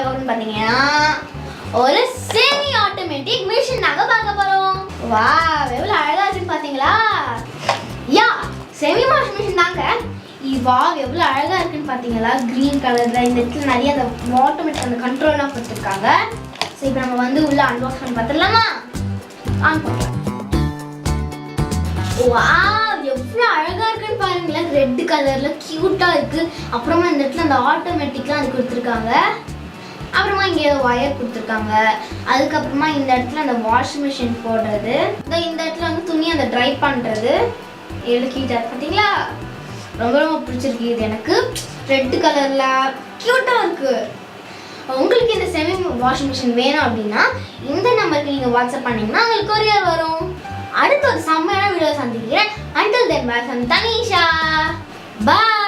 என்ன பார்க்கணும்னு பார்த்தீங்கன்னா ஒரு செமி ஆட்டோமேட்டிக் மிஷின் நாங்க பார்க்க போறோம். வாவ் எவ்வளவு அழகா இருக்குன்னு பாத்தீங்களா? யா செமி வாஷிங் மிஷின் தாங்க. வாவ் எவ்வளவு அழகா இருக்குன்னு பாத்தீங்களா? கிரீன் கலர்ல இந்த இடத்துல நிறைய அந்த ஆட்டோமேட்டிக் அந்த கண்ட்ரோல்லாம் கொடுத்துருக்காங்க. ஸோ இப்போ நம்ம வந்து உள்ள அன்பாக்ஸ் பண்ணி பார்த்துடலாமா? ஆன் பண்ணலாம். வாவ் எவ்வளவு அழகா இருக்குன்னு பாருங்களேன். ரெட் கலர்ல கியூட்டா இருக்கு. அப்புறமா இந்த இடத்துல அந்த ஆட்டோமேட்டிக்லாம் அது கொடுத்துருக்காங்க. அப்புறமா இங்கே ஏதோ ஒயர் கொடுத்துருக்காங்க. அதுக்கப்புறமா இந்த இடத்துல அந்த வாஷிங் மிஷின் போடுறது, இந்த இடத்துல வந்து துணி அந்த ட்ரை பண்ணுறது எவ்வளோ கியூட்டாக பார்த்தீங்களா? ரொம்ப ரொம்ப பிடிச்சிருக்கு. இது எனக்கு ரெட் கலரில் கியூட்டாக இருக்குது. உங்களுக்கு இந்த செமி வாஷிங் மிஷின் வேணும் அப்படின்னா இந்த நம்பருக்கு நீங்கள் வாட்ஸ்அப் பண்ணிங்கன்னா உங்களுக்கு கொரியர் வரும். அடுத்த ஒரு செம்மையான வீடியோ சந்திக்கிறேன். Until then, bye from Tanisha. Bye.